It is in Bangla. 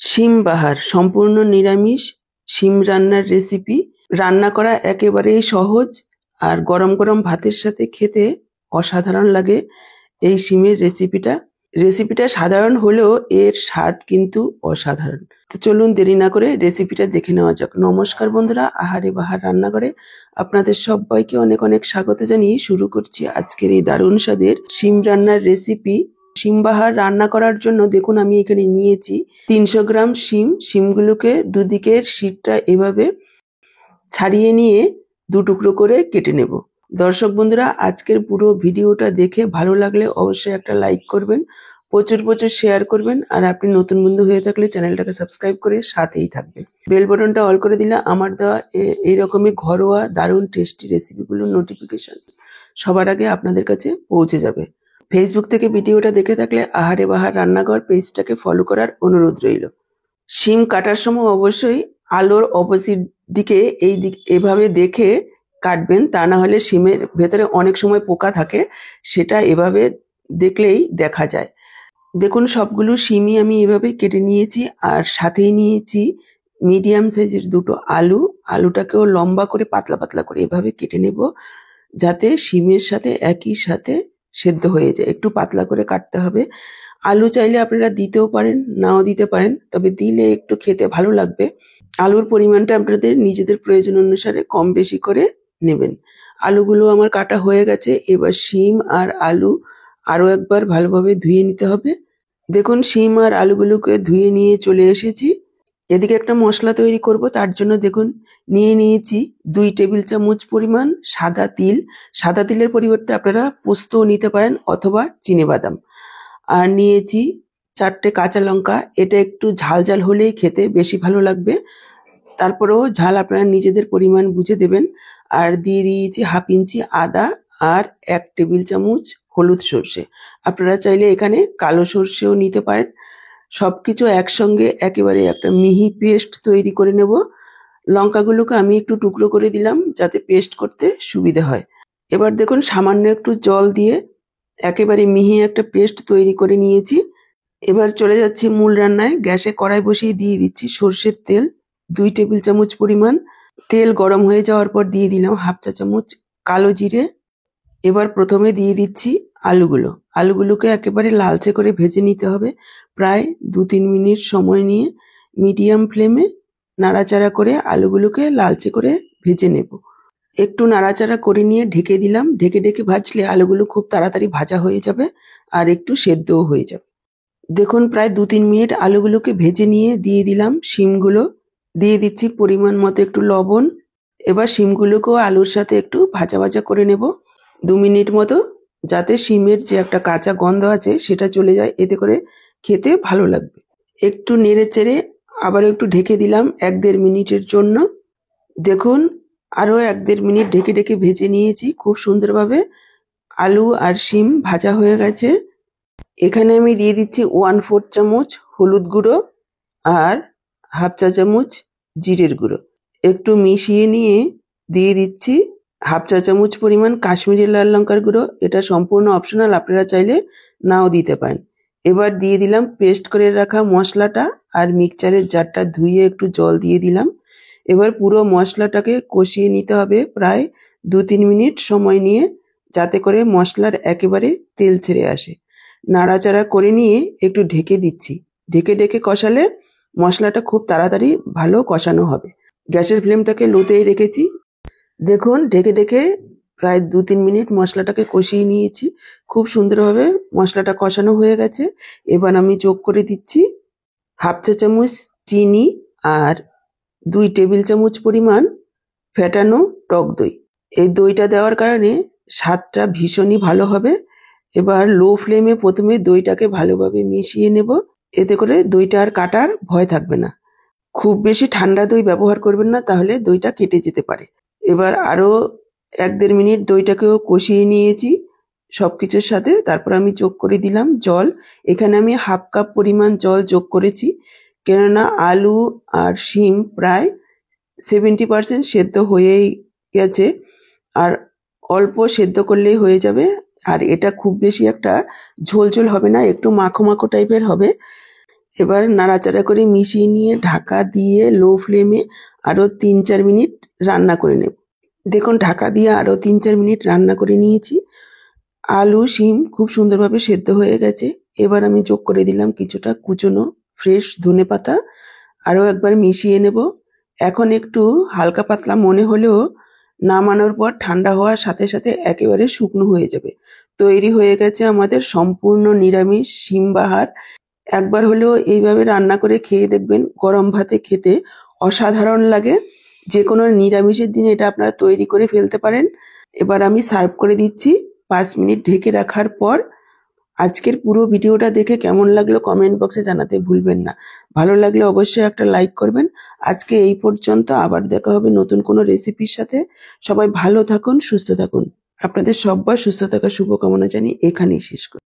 শিম বাহার সম্পূর্ণ নিরামিষ শিম রান্নার রেসিপি। রান্না করা একেবারেই সহজ আর গরম গরম ভাতের সাথে খেতে অসাধারণ লাগে এই শিমের রেসিপিটা সাধারণ হলেও এর স্বাদ কিন্তু অসাধারণ। তো চলুন দেরি না করে রেসিপিটা দেখে নেওয়া যাক। নমস্কার বন্ধুরা, আহারে বাহার রান্নাঘরে আপনাদের সবাইকে অনেক অনেক স্বাগত জানিয়ে শুরু করছি আজকের এই দারুণ স্বাদের শিম রান্নার রেসিপি। শিম বাহার রান্না করার জন্য দেখুন আমি এখানে নিয়েছি 300 গ্রাম শিম। শিমগুলোকে দুদিকের শিরটা এভাবে ছাড়িয়ে নিয়ে 2 টুকরো করে কেটে নেব। দর্শক বন্ধুরা, আজকের পুরো ভিডিওটা দেখে ভালো লাগলে অবশ্যই একটা লাইক করবেন, প্রচুর প্রচুর শেয়ার করবেন, আর আপনি নতুন বন্ধু হয়ে থাকলে চ্যানেলটাকে সাবস্ক্রাইব করে সাথেই থাকবেন। বেল বাটনটা অল করে দিলে আমার দেওয়া এইরকমই ঘরোয়া দারুণ টেস্টি রেসিপিগুলোর নোটিফিকেশন সবার আগে আপনাদের কাছে পৌঁছে যাবে। ফেসবুক থেকে ভিডিওটা দেখে থাকলে আহারে বাহার রান্নাঘর পেজটাকে ফলো করার অনুরোধ রইল। শিম কাটার সময় অবশ্যই আলোর অপোজিট দিকে এভাবে দেখে কাটবেন, তা না হলে শিমের ভেতরে অনেক সময় পোকা থাকে, সেটা এভাবে দেখলেই দেখা যায়। দেখুন সবগুলো শিমই আমি এভাবে কেটে নিয়েছি, আর সাথেই নিয়েছি মিডিয়াম সাইজের 2টো আলু। আলুটাকেও লম্বা করে পাতলা পাতলা করে এভাবে কেটে নেব, যাতে শিমের সাথে একই সাথে সেদ্ধ হয়ে যায়। একটু পাতলা করে কাটতে হবে। আলু চাইলে আপনারা দিতেও পারেন, নাও দিতে পারেন, তবে দিলে একটু খেতে ভালো লাগবে। আলুর পরিমাণটা আপনাদের নিজেদের প্রয়োজন অনুসারে কম বেশি করে নেবেন। আলুগুলো আমার কাটা হয়ে গেছে। এবার শিম আর আলু আরো একবার ভালোভাবে ধুয়ে নিতে হবে। দেখুন শিম আর আলুগুলোকে ধুয়ে নিয়ে চলে এসেছি। এদিকে একটা মশলা তৈরি করব, তার জন্য দেখুন নিয়েছি 2 টেবিল চামচ পরিমাণ সাদা তিল। সাদা তিলের পরিবর্তে আপনারা পোস্তও নিতে পারেন অথবা চিনেবাদাম। আর নিয়েছি 4টে কাঁচা লঙ্কা। এটা একটু ঝাল ঝাল হলেই খেতে বেশি ভালো লাগবে, তারপরেও ঝাল আপনারা নিজেদের পরিমাণ বুঝে দেবেন। আর দিয়ে দিয়েছি 1/2 ইঞ্চি আদা আর 1 টেবিল চামচ হলুদ সর্ষে। আপনারা চাইলে এখানে কালো সর্ষেও নিতে পারেন। সবকিছু একসঙ্গে একেবারে একটা মিহি পেস্ট তৈরি করে নেব। লঙ্কাগুলোকে আমি একটু টুকরো করে দিলাম যাতে পেস্ট করতে সুবিধা হয়। এবার দেখুন সামান্য একটু জল দিয়ে একেবারে মিহি একটা পেস্ট তৈরি করে নিয়েছি। এবার চলে যাচ্ছি মূল রান্নায়। গ্যাসে কড়াই বসিয়ে দিয়ে দিচ্ছি সর্ষের তেল 2 টেবিল চামচ পরিমাণ। তেল গরম হয়ে যাওয়ার পর দিয়ে দিলাম 1/2 চা চামচ কালো জিরে। এবার প্রথমে দিয়ে দিচ্ছি আলুগুলোকে একেবারে লালচে করে ভেজে নিতে হবে। প্রায় 2-3 মিনিট সময় নিয়ে মিডিয়াম ফ্লেমে নাড়াচাড়া করে আলুগুলোকে লালচে করে ভেজে নেব। একটু নাড়াচাড়া করে নিয়ে ঢেকে দিলাম। ঢেকে ঢেকে ভাজলে আলুগুলো খুব তাড়াতাড়ি ভাজা হয়ে যাবে আর একটু সেদ্ধও হয়ে যাবে। দেখুন প্রায় 2-3 মিনিট আলুগুলোকে ভেজে নিয়ে দিয়ে দিলাম শিমগুলো। দিয়ে দিচ্ছি পরিমাণ মতো একটু লবণ। এবার শিমগুলোকেও আলুর সাথে একটু ভাজা ভাজা করে নেব 2 মিনিট মতো, যাতে শিমের যে একটা কাঁচা গন্ধ আছে সেটা চলে যায়, এতে করে খেতে ভালো লাগবে। একটু নেড়ে চেড়ে আবার একটু ঢেকে দিলাম 1-1.5 মিনিটের জন্য। দেখুন আরো 1-1.5 মিনিট ঢেকে ঢেকে ভেজে নিয়েছি। খুব সুন্দরভাবে আলু আর শিম ভাজা হয়ে গেছে। এখানে আমি দিয়ে দিচ্ছি 1/4 চামচ হলুদ গুঁড়ো আর 1/2 চা চামচ জিরের গুঁড়ো। একটু মিশিয়ে নিয়ে দিয়ে দিচ্ছি 1/2 চা চামচ পরিমাণ কাশ্মীরি লাল লঙ্কার গুঁড়ো। এটা সম্পূর্ণ অপশনাল, আপনারা চাইলে নাও দিতে পারেন। এবার দিয়ে দিলাম পেস্ট করে রাখা মশলাটা, আর মিক্সচারের জারটা ধুয়ে একটু জল দিয়ে দিলাম। এবার পুরো মশলাটাকে কষিয়ে নিতে হবে প্রায় 2-3 মিনিট সময় নিয়ে, যাতে করে মশলার একেবারে তেল ছেড়ে আসে। নাড়াচাড়া করে নিয়ে একটু ঢেকে দিচ্ছি। ঢেকে ঢেকে কষালে মশলাটা খুব তাড়াতাড়ি ভালো কষানো হবে। গ্যাসের ফ্লেমটাকে লোতেই রেখেছি। দেখুন ঢেকে ঢেকে প্রায় 2-3 মিনিট মশলাটাকে কষিয়ে নিয়েছি। খুব সুন্দরভাবে মশলাটা কষানো হয়ে গেছে। এবার আমি যোগ করে দিচ্ছি 1/2 চা চামচ চিনি আর 2 টেবিল চামচ পরিমাণ ফেটানো টক দই। এই দইটা দেওয়ার কারণে স্বাদটা ভীষণই ভালো হবে। এবার লো ফ্লেমে প্রথমে দইটাকে ভালোভাবে মিশিয়ে নেব, এতে করে দইটা আর কাটার ভয় থাকবে না। খুব বেশি ঠান্ডা দই ব্যবহার করবেন না, তাহলে দইটা কেটে যেতে পারে। এবার আরো 1-1.5 মিনিট দইটাকেও কষিয়ে নিয়েছি সবকিছুর সাথে। তারপর আমি যোগ করে দিলাম জল। এখানে আমি 1/2 কাপ পরিমাণ জল যোগ করেছি, কেননা আলু আর শিম প্রায় 70% সেদ্ধ হয়েই গেছে, আর অল্প সেদ্ধ করলেই হয়ে যাবে। আর এটা খুব বেশি একটা ঝোল ঝোল হবে না, একটু মাখো মাখো টাইপের হবে। এবার নাড়াচাড়া করে মিশিয়ে নিয়ে ঢাকা দিয়ে লো ফ্লেমে আরো 3-4 মিনিট রান্না করে নেব। দেখুন ঢাকা দিয়ে আরো 3-4 মিনিট রান্না করে নিয়েছি। আলু শিম খুব সুন্দরভাবে সেদ্ধ হয়ে গেছে। এবার আমি যোগ করে দিলাম কিছুটা কুচনো ফ্রেশ ধনেপাতা। আরো একবার মিশিয়ে নেব। এখন একটু হালকা পাতলা মনে হলেও নামানোর পর ঠান্ডা হওয়ার সাথে সাথে একেবারে শুকনো হয়ে যাবে। তৈরি হয়ে গেছে আমাদের সম্পূর্ণ নিরামিষ শিম বাহার। একবার হলেও এইভাবে রান্না করে খেয়ে দেখবেন, গরম ভাতে খেতে অসাধারণ লাগে। যেকোনো নিরামিষের দিনে এটা আপনারা তৈরি করে ফেলতে পারেন। এবার আমি সার্ভ করে দিচ্ছি 5 মিনিট ঢেকে রাখার পর। আজকের পুরো ভিডিওটা দেখে কেমন লাগলো কমেন্ট বক্সে জানাতে ভুলবেন না। ভালো লাগলে অবশ্যই একটা লাইক করবেন। আজকে এই পর্যন্ত, আবার দেখা হবে নতুন কোনো রেসিপির সাথে। সবাই ভালো থাকুন, সুস্থ থাকুন। আপনাদের সবার সুস্থ থাকার শুভকামনা জানিয়ে এখানেই শেষ করি।